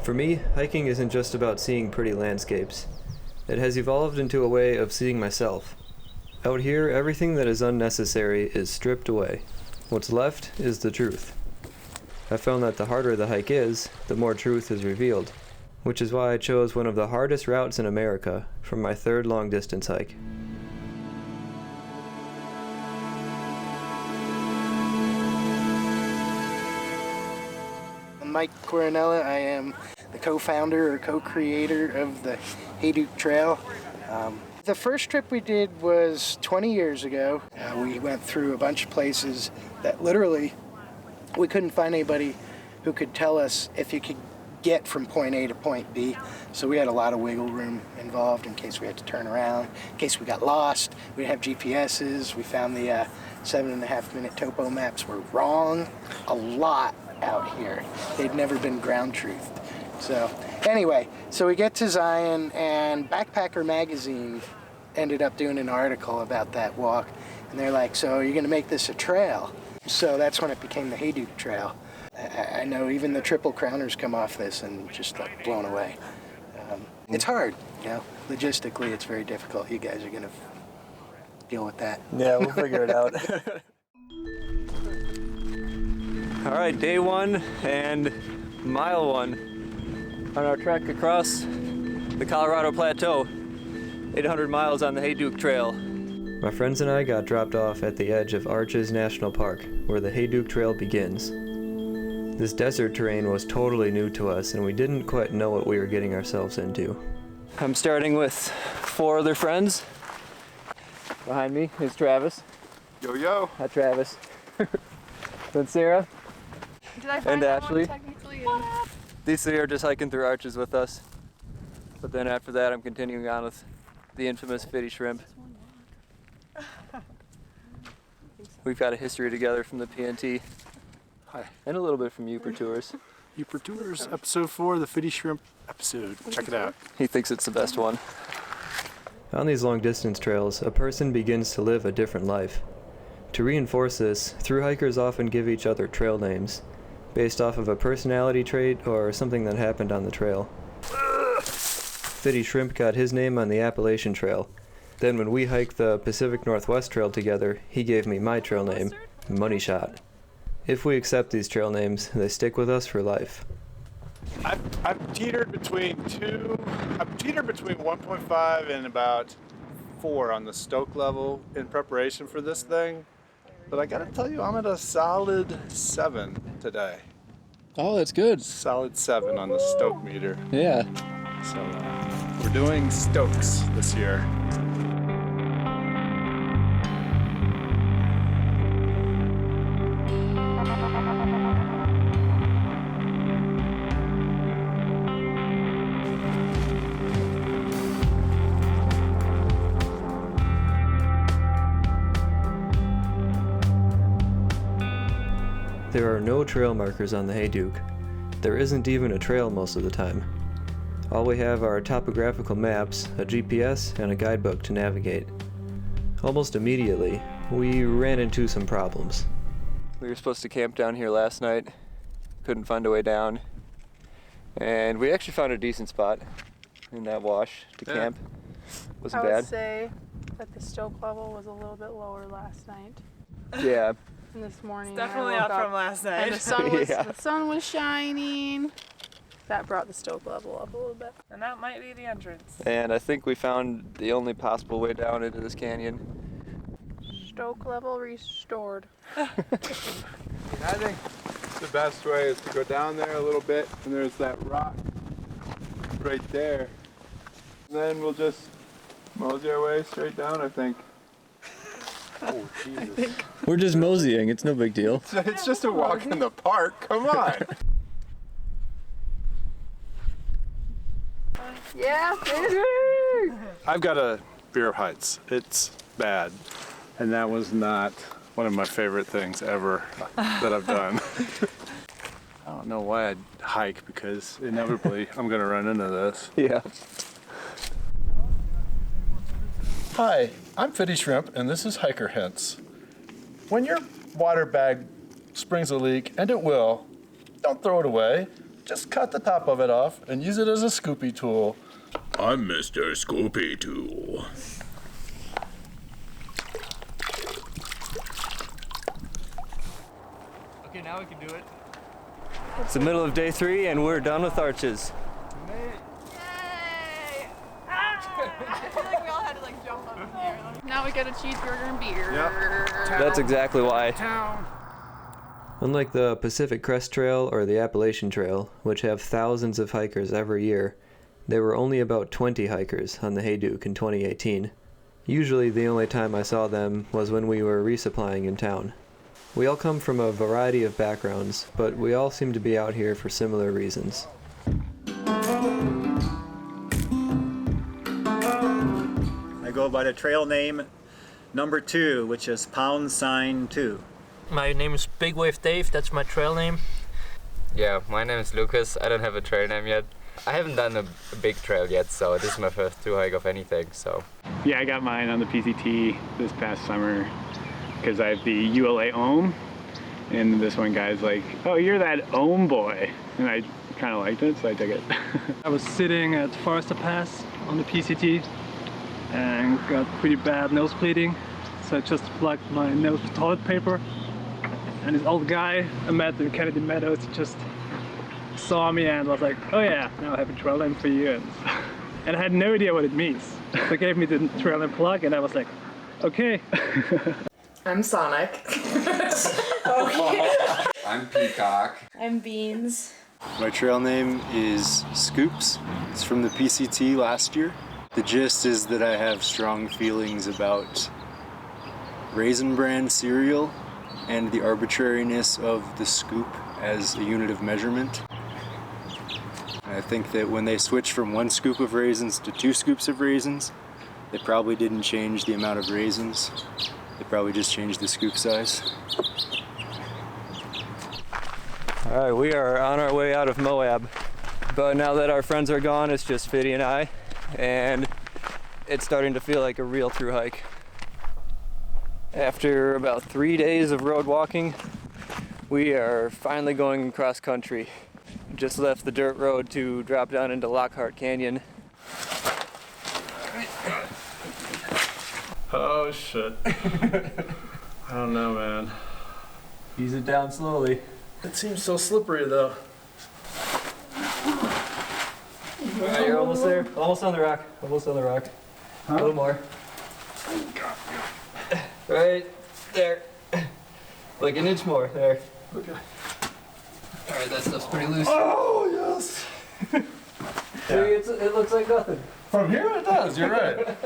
For me, hiking isn't just about seeing pretty landscapes. It has evolved into a way of seeing myself. Out here, everything that is unnecessary is stripped away. What's left is the truth. I found that the harder the hike is, the more truth is revealed, which is why I chose one of the hardest routes in America for my third long-distance hike. I'm Mike Coronella. I am the co-founder or co-creator of the Hayduke Trail. The first trip we did was 20 years ago. We went through a bunch of places that literally we couldn't find anybody who could tell us if you could get from point A to point B. So we had a lot of wiggle room involved in case we had to turn around, in case we got lost. We didn't have GPSs. We found the 7.5-minute topo maps were wrong a lot out here. They'd never been ground truthed. So anyway, so we get to Zion, and Backpacker magazine ended up doing an article about that walk, and they're like, so you're gonna make this a trail? So that's when it became the Hayduke Trail. I know even the Triple Crowners come off this and just like blown away. It's hard, you know, logistically it's very difficult. You guys are gonna deal with that. Yeah, we'll figure it out. All right, day one and mile one on our trek across the Colorado Plateau, 800 miles on the Hayduke Trail. My friends and I got dropped off at the edge of Arches National Park, where the Hayduke Trail begins. This desert terrain was totally new to us, and we didn't quite know what we were getting ourselves into. I'm starting with 4 other friends. Behind me is Travis. Yo, yo. Hi, Travis. Then Sarah. Did I find and that Ashley. one technically? These 3 are just hiking through Arches with us. But then after that, I'm continuing on with the infamous Fitty Shrimp. We've got a history together from the PNT. Hi. And a little bit from Uper Tours. Uper Tours, episode 4, the Fitty Shrimp episode. Check it out. He thinks it's the best one. On these long distance trails, a person begins to live a different life. To reinforce this, thru hikers often give each other trail names, based off of a personality trait or something that happened on the trail. Fitty Shrimp got his name on the Appalachian Trail. Then when we hiked the Pacific Northwest Trail together, he gave me my trail name, Money Shot. If we accept these trail names, they stick with us for life. I've teetered between 1.5 and about 4 on the stoke level in preparation for this thing. But I gotta tell you, I'm at a solid 7 today. Oh, that's good. Solid 7 on the stoke meter. Yeah. So we're doing stokes this year. There are no trail markers on the Hayduke. There isn't even a trail most of the time. All we have are topographical maps, a GPS, and a guidebook to navigate. Almost immediately, we ran into some problems. We were supposed to camp down here last night, couldn't find a way down, and we actually found a decent spot in that wash to camp. Wasn't I bad. would say that the stoke level was a little bit lower last night. Yeah. And this morning, Definitely I woke up up from last night. and the sun was Yeah. the sun was shining. That brought the stoke level up a little bit. And that might be the entrance. And I think we found the only possible way down into this canyon. Stoke level restored. I think the best way is to go down there a little bit, and there's that rock right there. And then we'll just mosey our way straight down, I think. Oh, Jesus. We're just moseying, it's no big deal. It's just a walk in the park, come on. Yeah, baby! I've got a fear of heights. It's bad. And that was not one of my favorite things ever that I've done. I don't know why I'd hike, because inevitably I'm gonna run into this. Yeah. Hi, I'm Fitty Shrimp, and this is Hiker Hints. When your water bag springs a leak, and it will, don't throw it away. just cut the top of it off and use it as a scoopy tool. I'm Mr. Scoopy Tool. Okay, now we can do it. It's the middle of day 3 and we're done with arches. Yay! Ah! I feel like we all had to like jump up in the air. Now we got a cheeseburger and beer. Yep. That's exactly why. Unlike the Pacific Crest Trail or the Appalachian Trail, which have thousands of hikers every year, there were only about 20 hikers on the Hayduke in 2018. Usually the only time I saw them was when we were resupplying in town. We all come from a variety of backgrounds, but we all seem to be out here for similar reasons. I go by the trail name number 2, which is #2. My name is Big Wave Dave, that's my trail name. Yeah, my name is Lucas. I don't have a trail name yet. I haven't done a big trail yet, so this is my first through hike of anything, so. Yeah, I got mine on the PCT this past summer because I have the ULA Ohm, and this one guy's like, oh, you're that Ohm boy, and I kind of liked it, so I took it. I was sitting at Forester Pass on the PCT and got pretty bad nose bleeding, so I just plugged my nose with toilet paper. And this old guy I met in Kennedy Meadows just saw me and was like, oh yeah, now I have a trail name for you. And I had no idea what it means. So they gave me the trail name plug and I was like, okay. I'm Sonic. Okay. I'm Peacock. I'm Beans. My trail name is Scoops. It's from the PCT last year. The gist is that I have strong feelings about Raisin Bran cereal and the arbitrariness of the scoop as a unit of measurement. And I think that when they switched from 1 scoop of raisins to 2 scoops of raisins, they probably didn't change the amount of raisins. They probably just changed the scoop size. Alright, we are on our way out of Moab. But now that our friends are gone, it's just Fiddy and I. And it's starting to feel like a real through hike. After about 3 days of road walking, we are finally going cross country. Just left the dirt road to drop down into Lockhart Canyon. Oh shit. I don't know, man. Ease it down slowly. It seems so slippery though. Alright, you're almost there. Almost on the rock. Almost on the rock. Huh? A little more. Right there. Like an inch more. There. Okay. Alright, that stuff's pretty loose. Oh, yes! See, it looks like nothing. From here it does, you're right.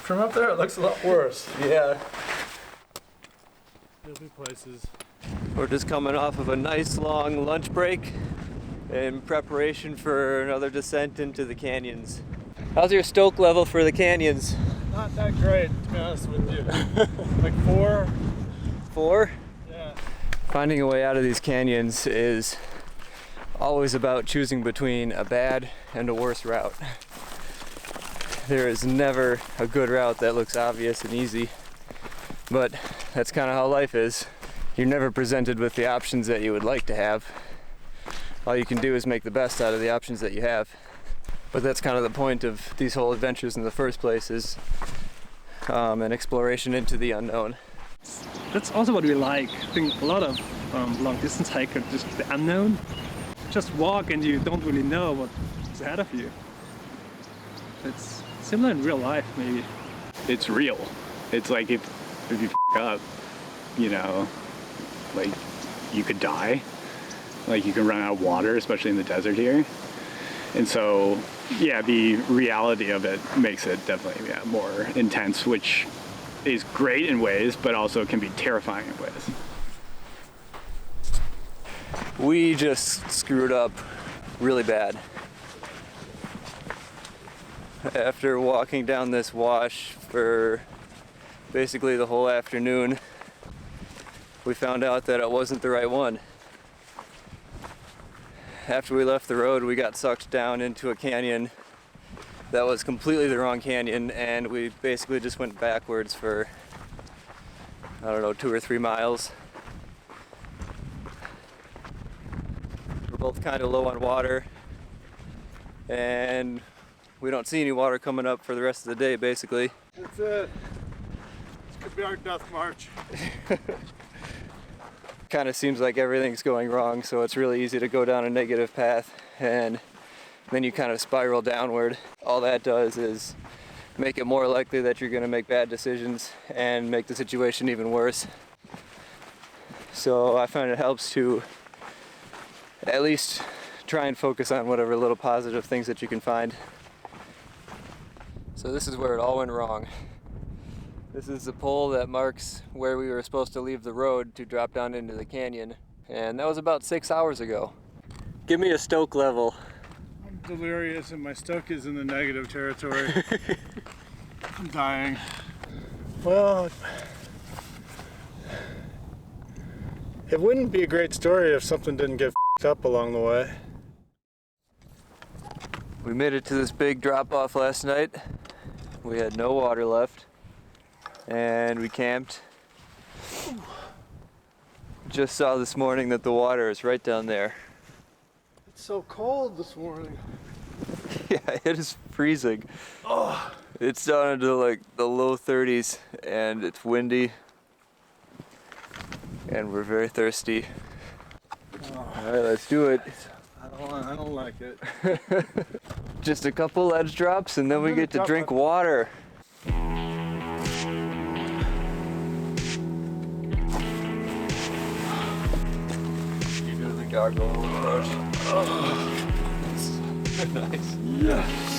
From up there it looks a lot worse. Yeah. There'll be places. We're just coming off of a nice long lunch break in preparation for another descent into the canyons. How's your stoke level for the canyons? Not that great, to be honest with you. Like 4. 4? Yeah. Finding a way out of these canyons is always about choosing between a bad and a worse route. There is never a good route that looks obvious and easy, but that's kind of how life is. You're never presented with the options that you would like to have. All you can do is make the best out of the options that you have. But that's kind of the point of these whole adventures in the first place, is an exploration into the unknown. That's also what we like. I think a lot of long distance hikers, just the unknown. Just walk and you don't really know what's ahead of you. It's similar in real life, maybe. It's real. It's like if you f up, you know, like you could die. Like you can run out of water, especially in the desert here. And so, yeah, the reality of it makes it definitely more intense, which is great in ways, but also can be terrifying in ways. We just screwed up really bad. After walking down this wash for basically the whole afternoon, we found out that it wasn't the right one. After we left the road, we got sucked down into a canyon that was completely the wrong canyon, and we basically just went backwards for, I don't know, 2 or 3 miles. both kind of low on water, and we don't see any water coming up for the rest of the day, basically. That's it. This could be our death march. Kind of seems like everything's going wrong, so it's really easy to go down a negative path, and then you kind of spiral downward. All that does is make it more likely that you're going to make bad decisions and make the situation even worse. So I find it helps to at least try and focus on whatever little positive things that you can find. So this is where it all went wrong. This is the pole that marks where we were supposed to leave the road to drop down into the canyon, and that was about 6 hours ago. Give me a stoke level. I'm delirious and my stoke is in the negative territory. I'm dying. Well, it wouldn't be a great story if something didn't get f***ed up along the way. We made it to this big drop off last night. We had no water left, and we camped. Just saw this morning that the water is right down there. It's so cold this morning. Yeah, it is freezing. Oh. It's down into like the low 30s, and it's windy, and we're very thirsty. Oh. All right, let's do it. I don't like it. Just a couple ledge drops, and then we get to drink water. You do the gargle approach. Oh. Nice. Yes.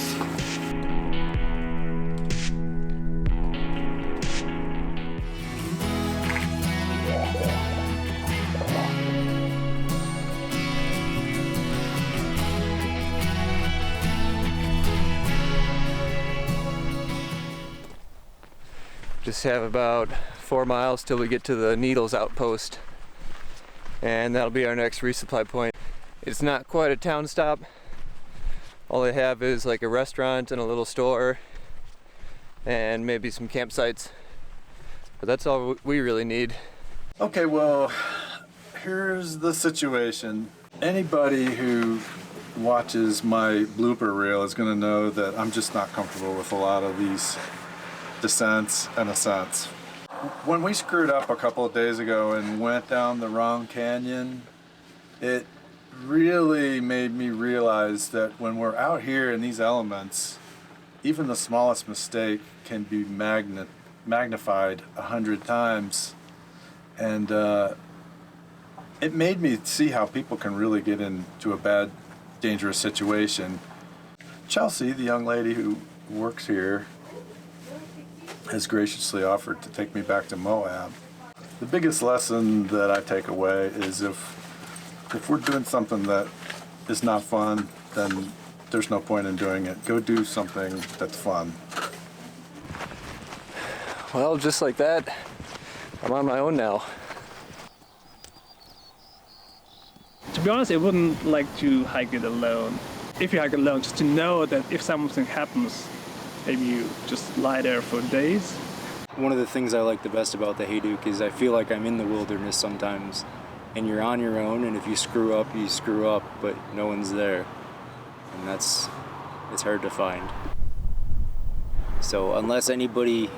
Just have about 4 miles till we get to the Needles outpost, and that'll be our next resupply point. It's not quite a town stop. All they have is like a restaurant and a little store and maybe some campsites, but that's all we really need. Okay, well, here's the situation. Anybody who watches my blooper reel is going to know that I'm just not comfortable with a lot of these descents and ascents. When we screwed up a couple of days ago and went down the wrong canyon, it really made me realize that when we're out here in these elements, even the smallest mistake can be magnified 100 times. And it made me see how people can really get into a bad, dangerous situation. Chelsea, the young lady who works here, has graciously offered to take me back to Moab. The biggest lesson that I take away is if we're doing something that is not fun, then there's no point in doing it. Go do something that's fun. Well, just like that, I'm on my own now. To be honest, I wouldn't like to hike it alone. If you hike alone, just to know that if something happens, maybe you just lie there for days. One of the things I like the best about the Hayduke is I feel like I'm in the wilderness sometimes, and you're on your own, and if you screw up, you screw up, but no one's there. And it's hard to find. So unless anybody,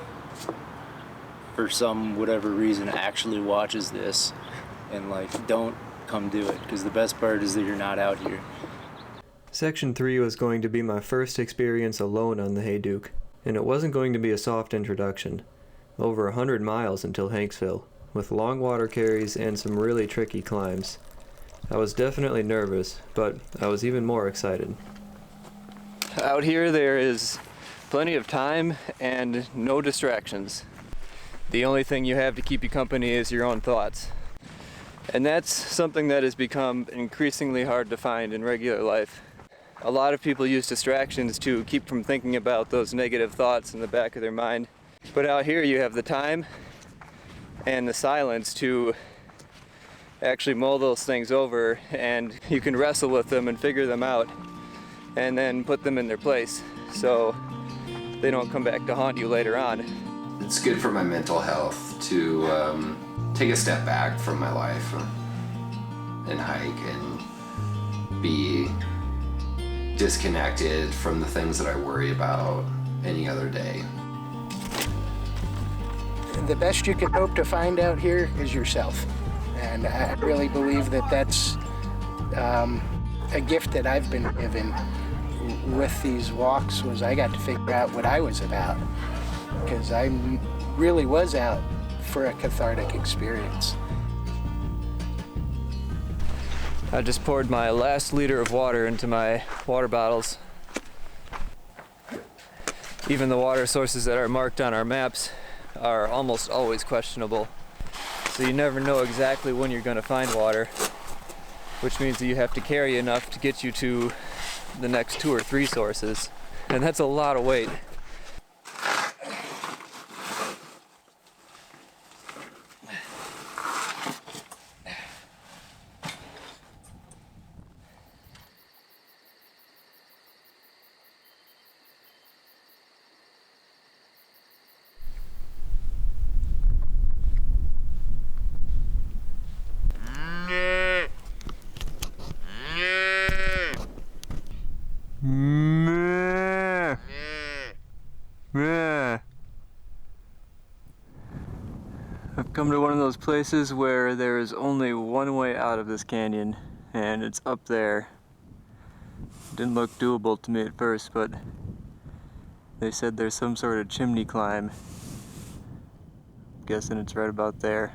for some whatever reason, actually watches this, and like, don't come do it, because the best part is that you're not out here. Section 3 was going to be my first experience alone on the Hayduke, and it wasn't going to be a soft introduction. Over 100 miles until Hanksville, with long water carries and some really tricky climbs. I was definitely nervous, but I was even more excited. Out here there is plenty of time and no distractions. The only thing you have to keep you company is your own thoughts. And that's something that has become increasingly hard to find in regular life. A lot of people use distractions to keep from thinking about those negative thoughts in the back of their mind. But out here you have the time and the silence to actually mull those things over, and you can wrestle with them and figure them out and then put them in their place so they don't come back to haunt you later on. It's good for my mental health to take a step back from my life and hike and be disconnected from the things that I worry about any other day. The best you can hope to find out here is yourself. And I really believe that that's a gift that I've been given with these walks, was I got to figure out what I was about. Because I really was out for a cathartic experience. I just poured my last liter of water into my water bottles. Even the water sources that are marked on our maps are almost always questionable. So you never know exactly when you're going to find water, which means that you have to carry enough to get you to the next 2 or 3 sources. And that's a lot of weight. I've come to one of those places where there is only one way out of this canyon, and it's up there. It didn't look doable to me at first, but they said there's some sort of chimney climb. I'm guessing it's right about there.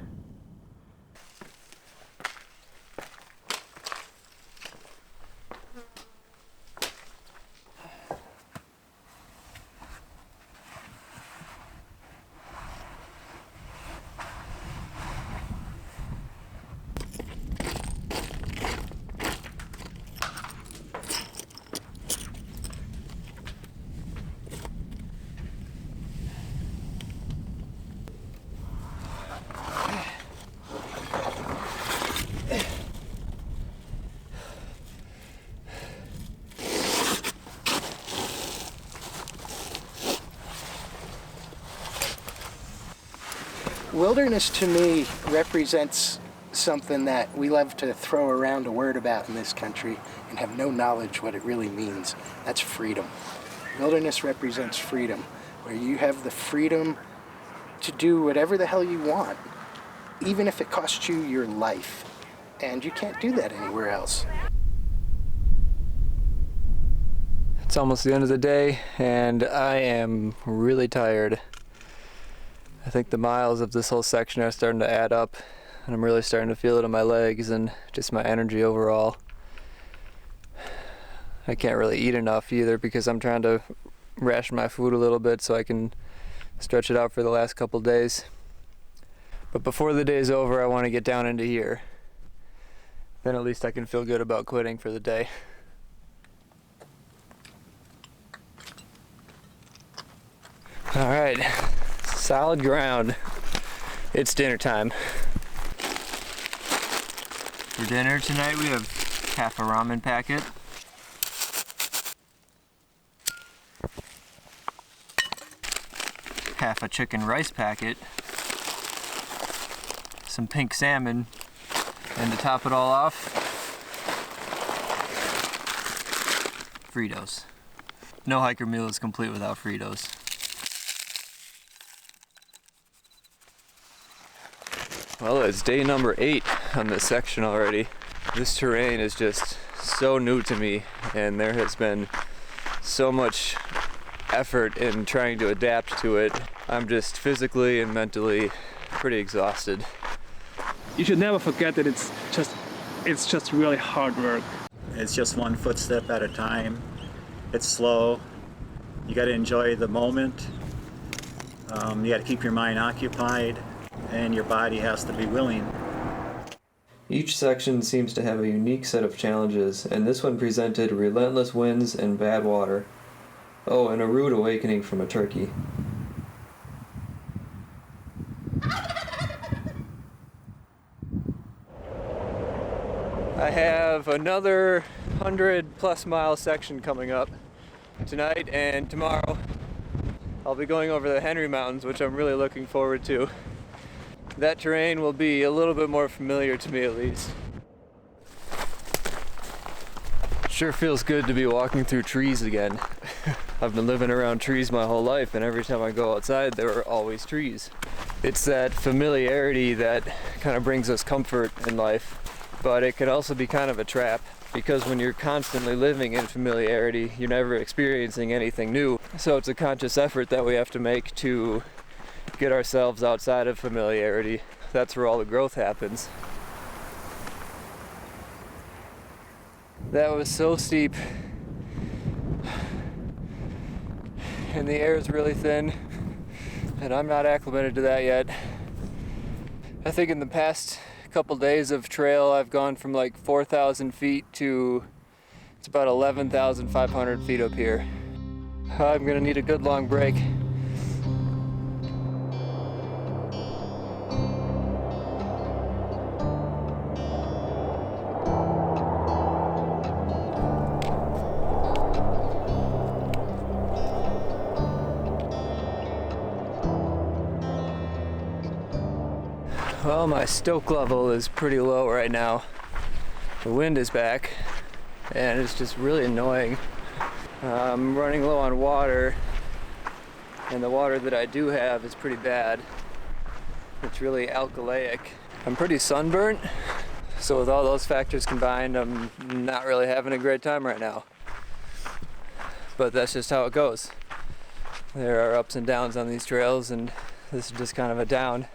Wilderness to me represents something that we love to throw around a word about in this country and have no knowledge what it really means. That's freedom. Wilderness represents freedom, where you have the freedom to do whatever the hell you want, even if it costs you your life. And you can't do that anywhere else. It's almost the end of the day, and I am really tired. I think the miles of this whole section are starting to add up, and I'm really starting to feel it in my legs and just my energy overall. I can't really eat enough either because I'm trying to ration my food a little bit so I can stretch it out for the last couple days. But before the day's over, I want to get down into here. Then at least I can feel good about quitting for the day. All right. Solid ground. It's dinner time. For dinner tonight we have half a ramen packet, half a chicken rice packet, some pink salmon, and to top it all off, Fritos. No hiker meal is complete without Fritos. Well, it's day number 8 on this section already. This terrain is just so new to me, and there has been so much effort in trying to adapt to it. I'm just physically and mentally pretty exhausted. You should never forget that it's just really hard work. It's just one footstep at a time. It's slow. You got to enjoy the moment. You got to keep your mind occupied, and your body has to be willing. Each section seems to have a unique set of challenges, and this one presented relentless winds and bad water. Oh, and a rude awakening from a turkey. I have another 100+ mile section coming up tonight and tomorrow. I'll be going over the Henry Mountains, which I'm really looking forward to. That terrain will be a little bit more familiar to me at least. Sure feels good to be walking through trees again. I've been living around trees my whole life, and every time I go outside there are always trees. It's that familiarity that kind of brings us comfort in life, but it can also be kind of a trap, because when you're constantly living in familiarity, you're never experiencing anything new. So it's a conscious effort that we have to make to get ourselves outside of familiarity. That's where all the growth happens. That was so steep, and the air is really thin, and I'm not acclimated to that yet. I think in the past couple days of trail I've gone from like 4,000 feet to it's about 11,500 feet up here. I'm gonna need a good long break. Well, my stoke level is pretty low right now. The wind is back, and it's just really annoying. I'm running low on water, and the water that I do have is pretty bad. It's really alkaleic. I'm pretty sunburnt, so with all those factors combined, I'm not really having a great time right now. But that's just how it goes. There are ups and downs on these trails, and this is just kind of a down.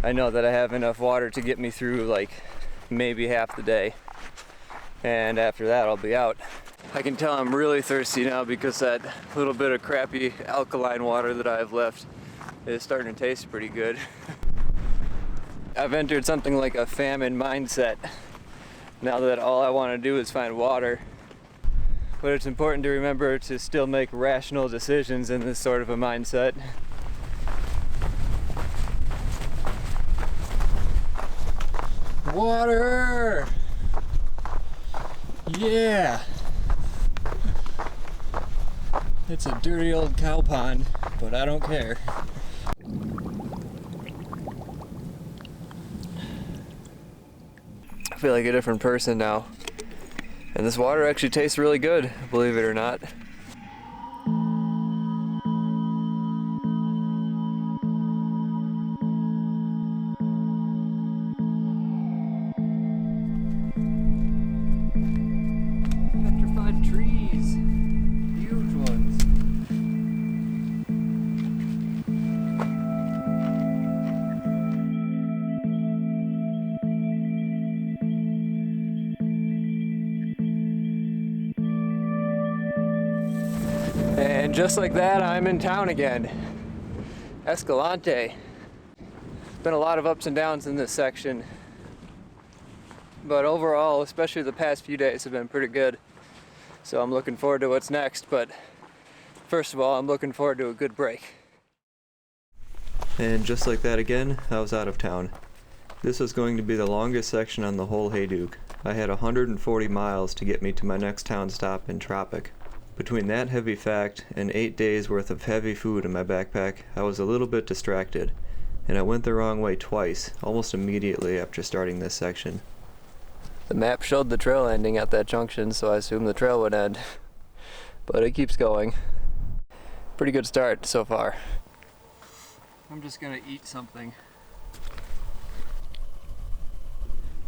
I know that I have enough water to get me through like maybe half the day, and after that I'll be out. I can tell I'm really thirsty now because that little bit of crappy alkaline water that I've left is starting to taste pretty good. I've entered something like a famine mindset now that all I want to do is find water. But it's important to remember to still make rational decisions in this sort of a mindset. Water! Yeah! It's a dirty old cow pond, but I don't care. I feel like a different person now. And this water actually tastes really good, believe it or not. Trees, huge ones. And just like that, I'm in town again. Escalante. Been a lot of ups and downs in this section, but overall, especially the past few days, have been pretty good. So I'm looking forward to what's next, but first of all, I'm looking forward to a good break. And just like that again, I was out of town. This was going to be the longest section on the whole Hayduke. I had 140 miles to get me to my next town stop in Tropic. Between that heavy fact and 8 days worth of heavy food in my backpack, I was a little bit distracted, and I went the wrong way twice, almost immediately after starting this section. The map showed the trail ending at that junction, so I assumed the trail would end. But it keeps going. Pretty good start so far. I'm just gonna eat something.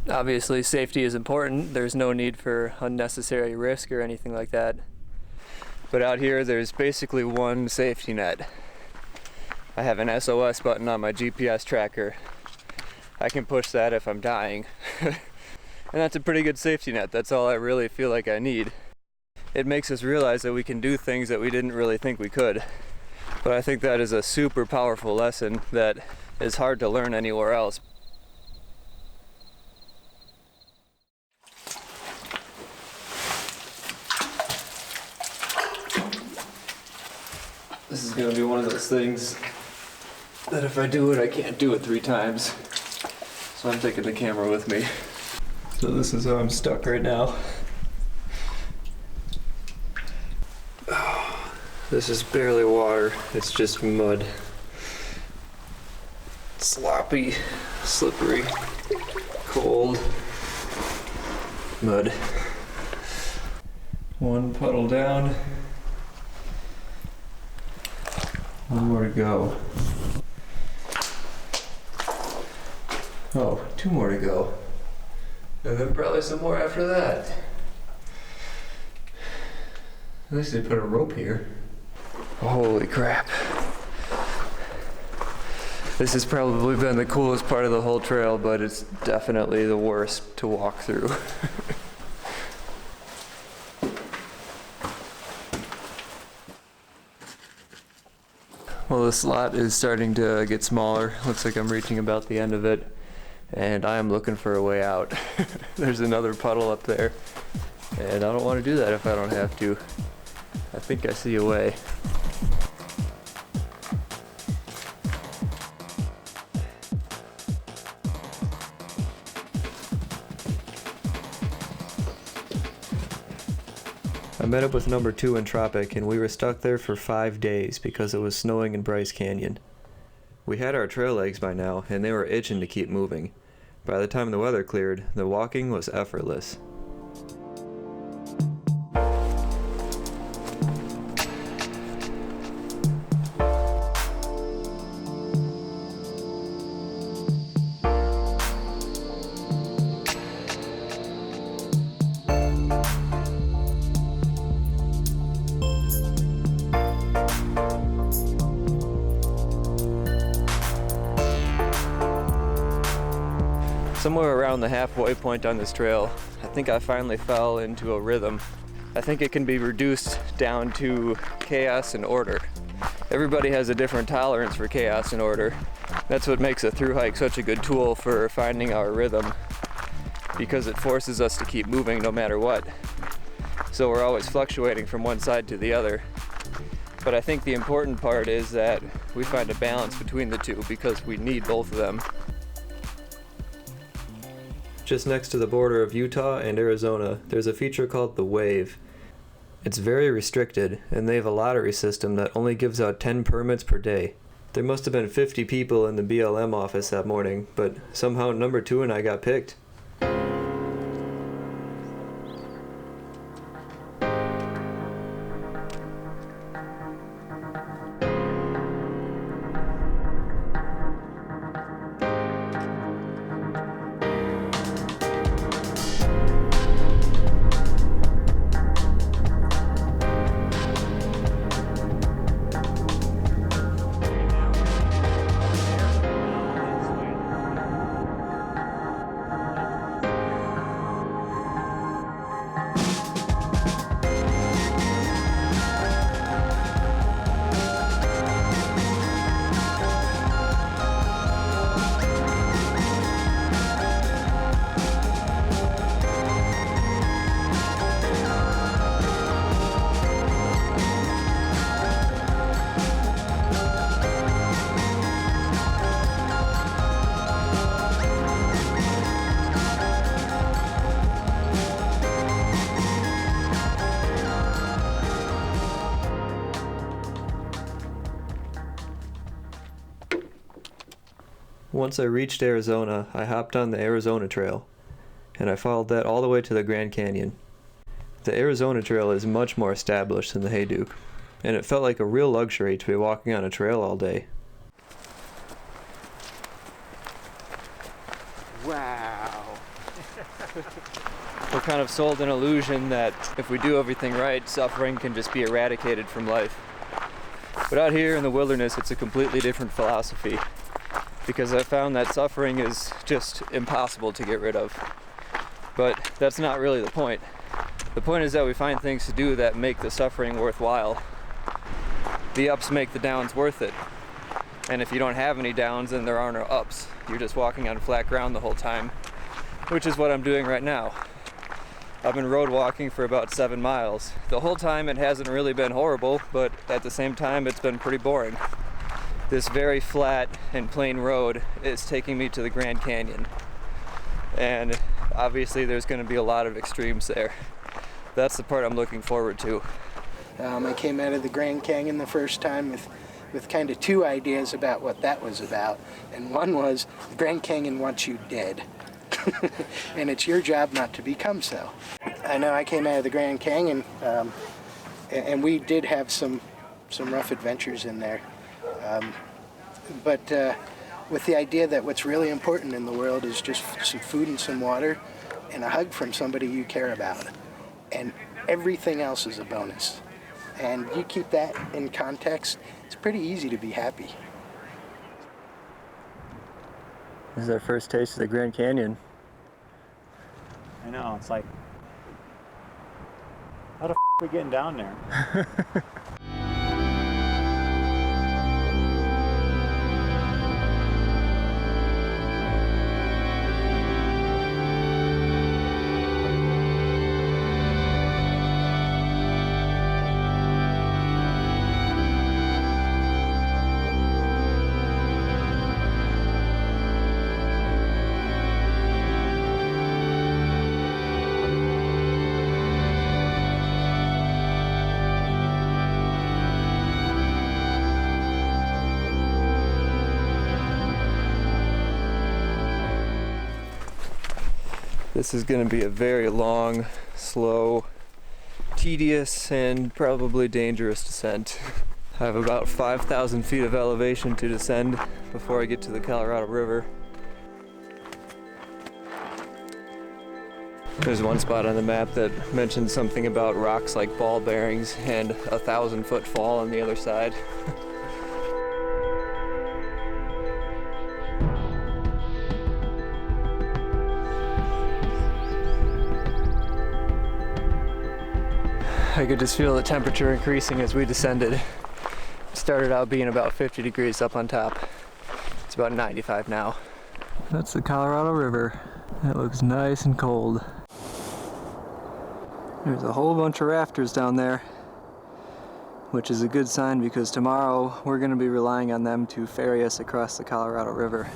Obviously, safety is important. There's no need for unnecessary risk or anything like that. But out here, there's basically one safety net. I have an SOS button on my GPS tracker. I can push that if I'm dying. And that's a pretty good safety net. That's all I really feel like I need. It makes us realize that we can do things that we didn't really think we could. But I think that is a super powerful lesson that is hard to learn anywhere else. This is gonna be one of those things that if I do it, I can't do it 3 times. So I'm taking the camera with me. So this is how I'm stuck right now. This is barely water, it's just mud. It's sloppy, slippery, cold mud. One puddle down. One more to go. Oh, two more to go. And then probably some more after that. At least they put a rope here. Holy crap. This has probably been the coolest part of the whole trail, but it's definitely the worst to walk through. Well, this lot is starting to get smaller. Looks like I'm reaching about the end of it, and I am looking for a way out. There's another puddle up there, and I don't want to do that if I don't have to. I think I see a way. I met up with number 2 in Tropic, and we were stuck there for 5 days because it was snowing in BRYCE Canyon. We had our trail legs by now, and they were itching to keep moving. By the time the weather cleared, the walking was effortless. Somewhere around the halfway point on this trail, I think I finally fell into a rhythm. I think it can be reduced down to chaos and order. Everybody has a different tolerance for chaos and order. That's what makes a thru hike such a good tool for finding our rhythm, because it forces us to keep moving no matter what. So we're always fluctuating from one side to the other. But I think the important part is that we find a balance between the two, because we need both of them. Just next to the border of Utah and Arizona, there's a feature called the Wave. It's very restricted, and they have a lottery system that only gives out 10 permits per day. There must have been 50 people in the BLM office that morning, but somehow number 2 and I got picked. Once I reached Arizona, I hopped on the Arizona Trail, and I followed that all the way to the Grand Canyon. The Arizona Trail is much more established than the Hayduke, and it felt like a real luxury to be walking on a trail all day. Wow. We're kind of sold an illusion that if we do everything right, suffering can just be eradicated from life. But out here in the wilderness, it's a completely different philosophy, because I found that suffering is just impossible to get rid of. But that's not really the point. The point is that we find things to do that make the suffering worthwhile. The ups make the downs worth it. And if you don't have any downs, then there are no ups. You're just walking on flat ground the whole time, which is what I'm doing right now. I've been road walking for about 7 miles. The whole time it hasn't really been horrible, but at the same time it's been pretty boring. This very flat and plain road is taking me to the Grand Canyon. And obviously there's going to be a lot of extremes there. That's the part I'm looking forward to. I came out of the Grand Canyon the first time with with kind of two ideas about what that was about. And one was, the Grand Canyon wants you dead. And it's your job not to become so. I know I came out of the Grand Canyon, and we did have some rough adventures in there. But with the idea that what's really important in the world is just some food and some water and a hug from somebody you care about. And everything else is a bonus. And you keep that in context, it's pretty easy to be happy. This is our first taste of the Grand Canyon. I know, it's like, how the f are we getting down there? This is going to be a very long, slow, tedious, and probably dangerous descent. I have about 5,000 feet of elevation to descend before I get to the Colorado River. There's one spot on the map that mentions something about rocks like ball bearings and a 1,000-foot fall on the other side. I could just feel the temperature increasing as we descended. It started out being about 50 degrees up on top. It's about 95 now. That's the Colorado River. It looks nice and cold. There's a whole bunch of rafters down there, which is a good sign because tomorrow we're going to be relying on them to ferry us across the Colorado River.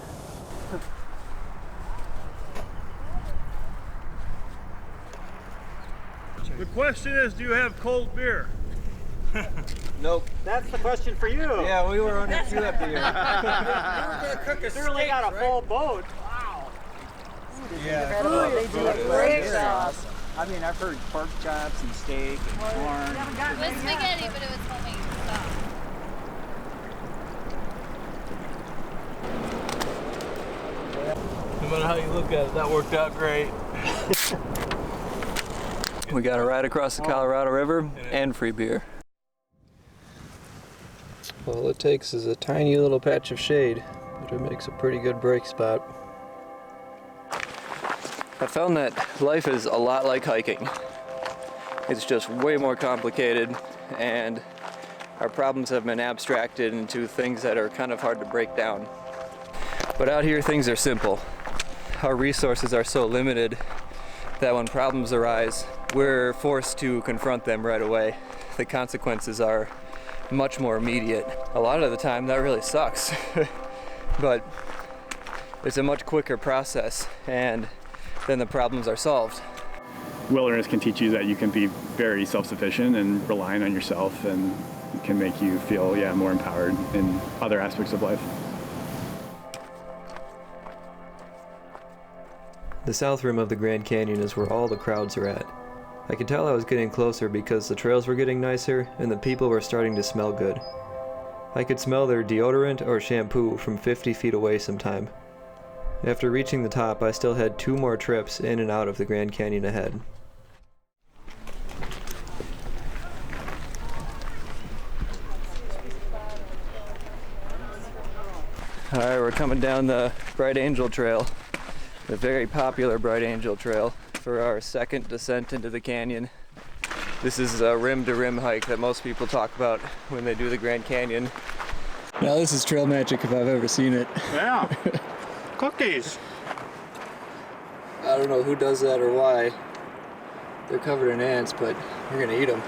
The question is, do you have cold beer? Nope. That's the question for you. Yeah, we were on a few up here. You were gonna cook a steak, really got a full boat. Wow. Yeah. They do a great job. I mean, I've heard pork chops and steak and corn. It was spaghetti, but it was homemade. No matter how you look at it, that worked out great. We got a ride across the Colorado River and free beer. All it takes is a tiny little patch of shade, but it makes a pretty good break spot. I found that life is a lot like hiking. It's just way more complicated, and our problems have been abstracted into things that are kind of hard to break down. But out here things are simple. Our resources are so limited that when problems arise, we're forced to confront them right away. The consequences are much more immediate. A lot of the time that really sucks, but it's a much quicker process, and then the problems are solved. Wilderness can teach you that you can be very self-sufficient and relying on yourself, and can make you feel, yeah, more empowered in other aspects of life. The south rim of the Grand Canyon is where all the crowds are at. I could tell I was getting closer because the trails were getting nicer and the people were starting to smell good. I could smell their deodorant or shampoo from 50 feet away sometime. After reaching the top, I still had 2 more trips in and out of the Grand Canyon ahead. Alright, we're coming down the Bright Angel Trail, the very popular Bright Angel Trail, for our second descent into the canyon. This is a rim-to-rim hike that most people talk about when they do the Grand Canyon. Now this is trail magic if I've ever seen it. Yeah. Cookies. I don't know who does that or why. They're covered in ants, but we're gonna eat them.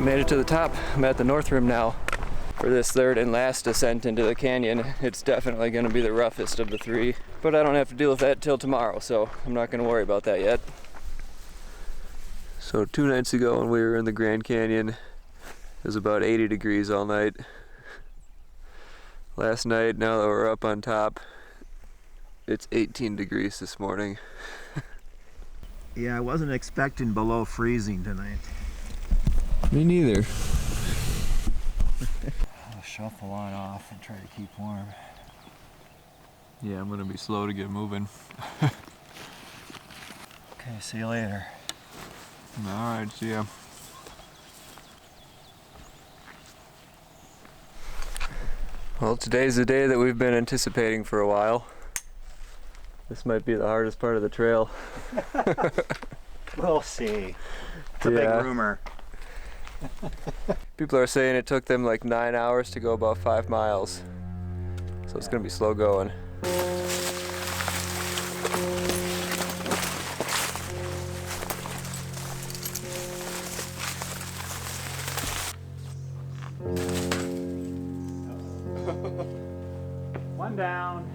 made it to the top. I'm at the north rim now for this third and last descent into the canyon. It's definitely going to be the roughest of the three, but I don't have to deal with that till tomorrow, so I'm not going to worry about that yet. So 2 nights ago when we were in the Grand Canyon, it was about 80 degrees all night. Last night, now that we're up on top, it's 18 degrees this morning. Yeah, I wasn't expecting below freezing tonight. Me neither. I'll shuffle on off and try to keep warm. Yeah, I'm gonna be slow to get moving. Okay, see you later. Alright, see ya. Well, today's the day that we've been anticipating for a while. This might be the hardest part of the trail. We'll see. It's a big rumor. People are saying it took them like 9 hours to go about 5 miles. So it's gonna be slow going. One down.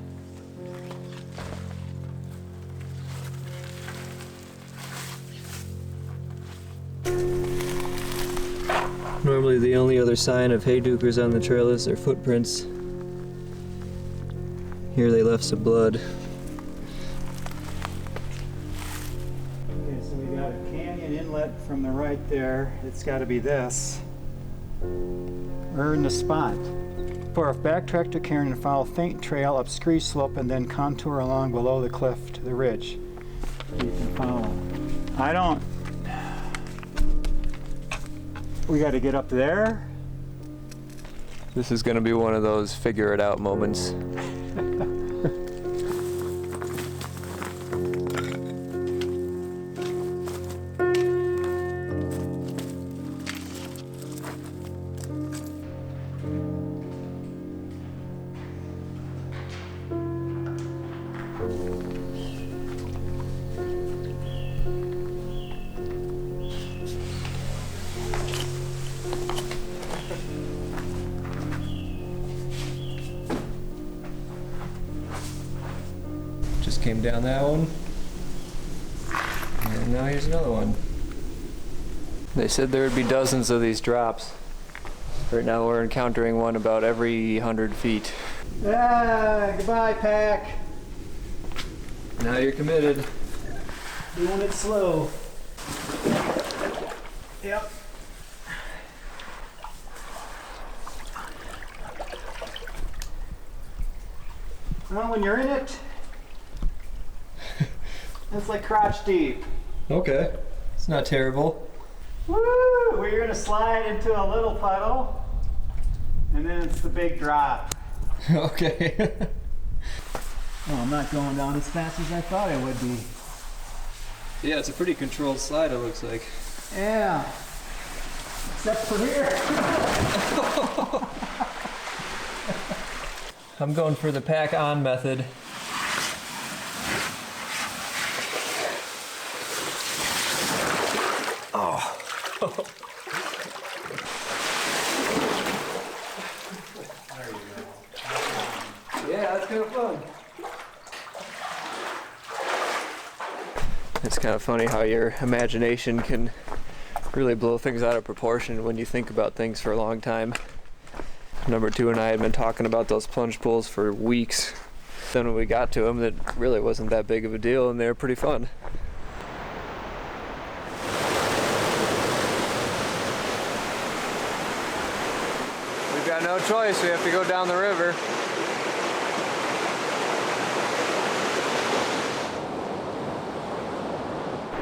Normally the only other sign of Haydukers on the trail is their footprints. Here they left some blood. Okay, so we got a canyon inlet from the right there. It's got to be this. We're in the spot. For a backtrack to canyon and follow faint trail up scree slope and then contour along below the cliff to the ridge. You can follow. I don't. We got to get up there. This is gonna be one of those figure it out moments. Just came down that one, and now here's another one. They said there would be dozens of these drops. Right now we're encountering one about every 100 feet. Ah, goodbye, pack. Now you're committed. Doing it slow. Yep. Well, when you're in it, it's like crotch deep. Okay, it's not terrible. Woo! We're gonna slide into a little puddle, and then it's the big drop. Okay. Well, I'm not going down as fast as I thought I would be. Yeah, it's a pretty controlled slide, it looks like. Yeah. Except for here. I'm going for the pack on method. Oh. Yeah, that's kind of fun. It's kind of funny how your imagination can really blow things out of proportion when you think about things for a long time. Number 2 and I had been talking about those plunge pools for weeks. Then when we got to them, it really wasn't that big of a deal, and they were pretty fun. We've got no choice, we have to go down the river.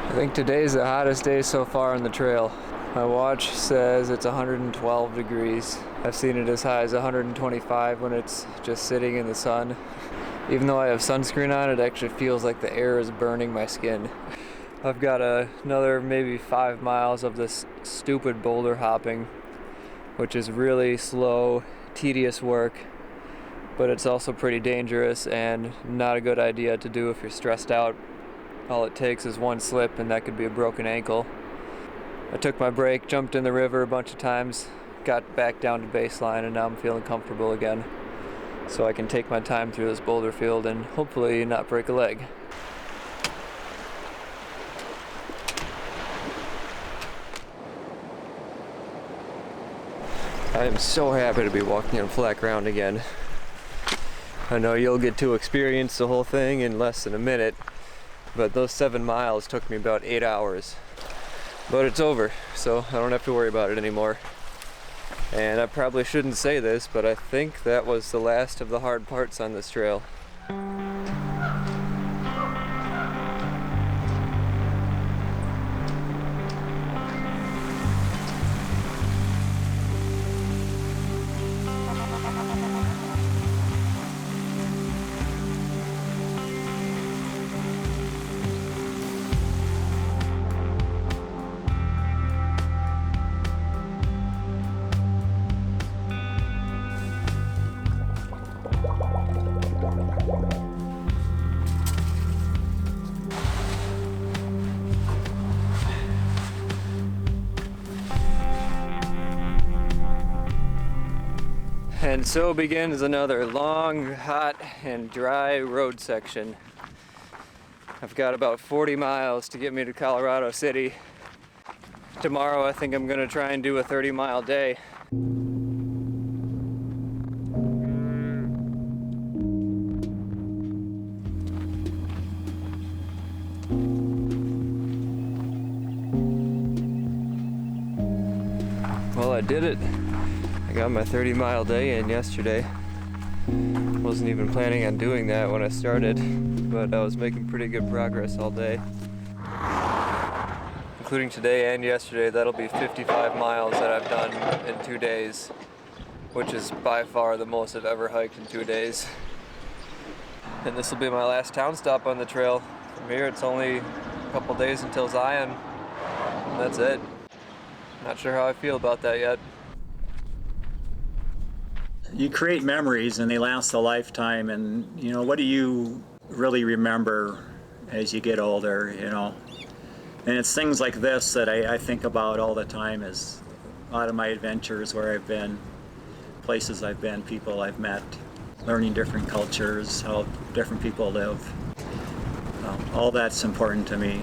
I think today's the hottest day so far on the trail. My watch says it's 112 degrees. I've seen it as high as 125 when it's just sitting in the sun. Even though I have sunscreen on, it actually feels like the air is burning my skin. I've got another maybe 5 miles of this stupid boulder hopping, which is really slow, tedious work, but it's also pretty dangerous and not a good idea to do if you're stressed out. All it takes is one slip and that could be a broken ankle. I took my break, jumped in the river a bunch of times, got back down to baseline, and now I'm feeling comfortable again. So I can take my time through this boulder field and hopefully not break a leg. I am so happy to be walking on flat ground again. I know you'll get to experience the whole thing in less than a minute, but those 7 miles took me about 8 hours. But it's over, so I don't have to worry about it anymore. And I probably shouldn't say this, but I think that was the last of the hard parts on this trail. And so begins another long, hot, and dry road section. I've got about 40 miles to get me to Colorado City. Tomorrow I think I'm gonna try and do a 30-mile day. Well, I did it. I got my 30-mile day in yesterday. Wasn't even planning on doing that when I started, but I was making pretty good progress all day. Including today and yesterday, that'll be 55 miles that I've done in 2 days, which is by far the most I've ever hiked in 2 days. And this will be my last town stop on the trail. From here, it's only a couple days until Zion, and that's it. Not sure how I feel about that yet. You create memories and they last a lifetime, and you know, what do you really remember as you get older, you know? And it's things like this that I think about all the time, is a lot of my adventures, where I've been, places I've been, people I've met, learning different cultures, how different people live. All that's important to me.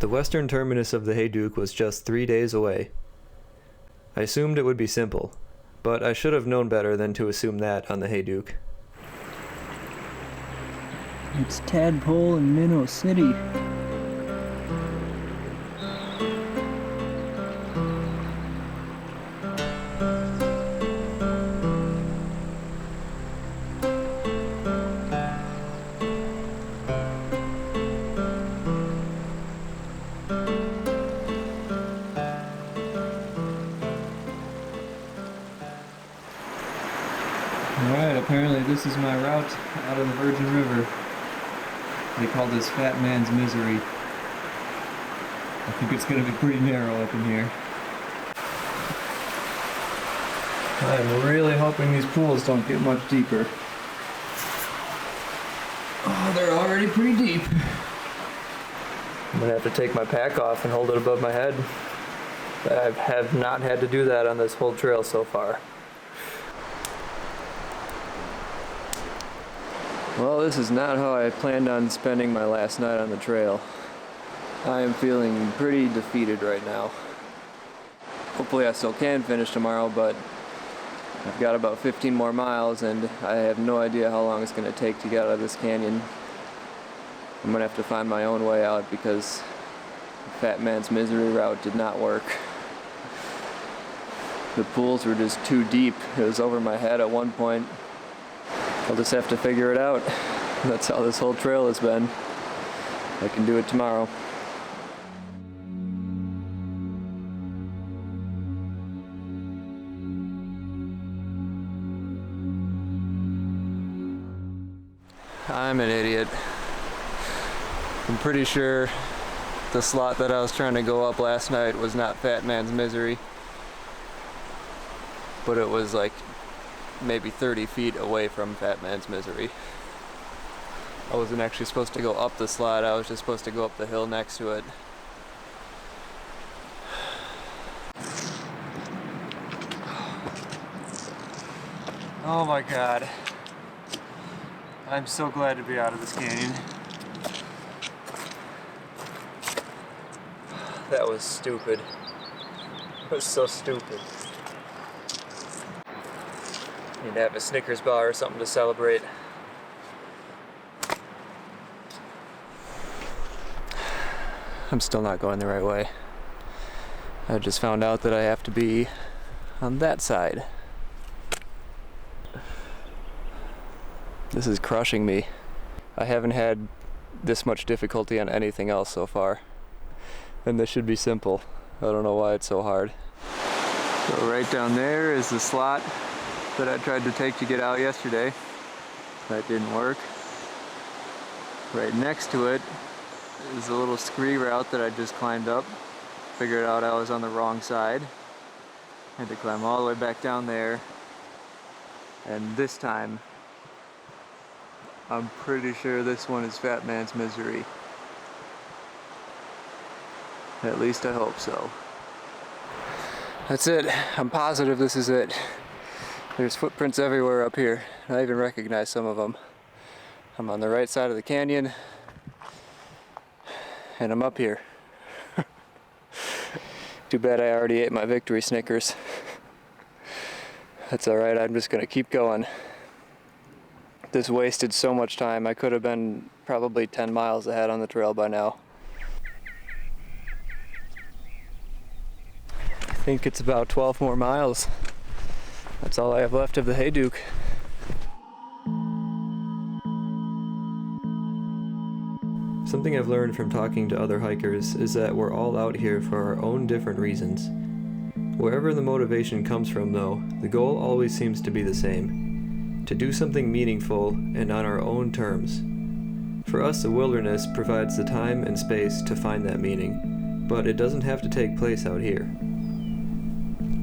The western terminus of the Hayduke was just 3 days away. I assumed it would be simple, but I should have known better than to assume that on the Hayduke. It's Tadpole and Minnow City. Alright, apparently this is my route out of the Virgin River. They call this Fat Man's Misery. I think it's going to be pretty narrow up in here. I'm really hoping these pools don't get much deeper. Oh, they're already pretty deep. I'm going to have to take my pack off and hold it above my head. I have not had to do that on this whole trail so far. Well, this is not how I planned on spending my last night on the trail. I am feeling pretty defeated right now. Hopefully I still can finish tomorrow, but I've got about 15 more miles and I have no idea how long it's going to take to get out of this canyon. I'm going to have to find my own way out because the Fat Man's Misery route did not work. The pools were just too deep. It was over my head at one point. I'll just have to figure it out. That's how this whole trail has been. I can do it tomorrow. I'm an idiot. I'm pretty sure the slot that I was trying to go up last night was not Fat Man's Misery, but it was like maybe 30 feet away from Fat Man's Misery. I wasn't actually supposed to go up the slide, I was just supposed to go up the hill next to it. Oh my god. I'm so glad to be out of this canyon. That was stupid. That was so stupid. Need to have a Snickers bar or something to celebrate. I'm still not going the right way. I just found out that I have to be on that side. This is crushing me. I haven't had this much difficulty on anything else so far. And this should be simple. I don't know why it's so hard. So right down there is the slot that I tried to take to get out yesterday. That didn't work. Right next to it is a little scree route that I just climbed up. Figured out I was on the wrong side. Had to climb all the way back down there. And this time, I'm pretty sure this one is Fat Man's Misery. At least I hope so. That's it. I'm positive this is it. There's footprints everywhere up here. I even recognize some of them. I'm on the right side of the canyon, and I'm up here. Too bad I already ate my victory Snickers. That's alright, I'm just gonna keep going. This wasted so much time. I could have been probably 10 miles ahead on the trail by now. I think it's about 12 more miles. That's all I have left of the Hayduke. Something I've learned from talking to other hikers is that we're all out here for our own different reasons. Wherever the motivation comes from though, the goal always seems to be the same. To do something meaningful and on our own terms. For us, the wilderness provides the time and space to find that meaning, but it doesn't have to take place out here.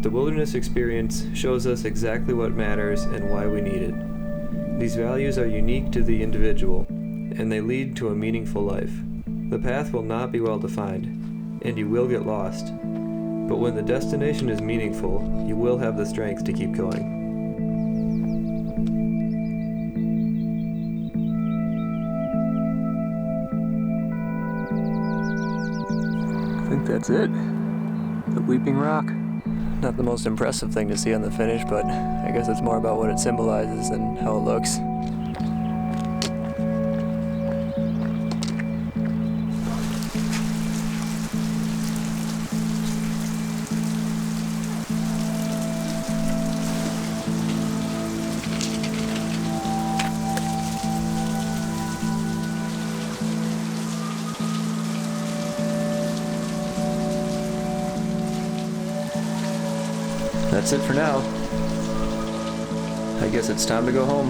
The wilderness experience shows us exactly what matters and why we need it. These values are unique to the individual, and they lead to a meaningful life. The path will not be well defined, and you will get lost. But when the destination is meaningful, you will have the strength to keep going. I think that's it. The Weeping Rock. Not the most impressive thing to see on the finish, but I guess it's more about what it symbolizes than how it looks. That's it for now. I guess it's time to go home.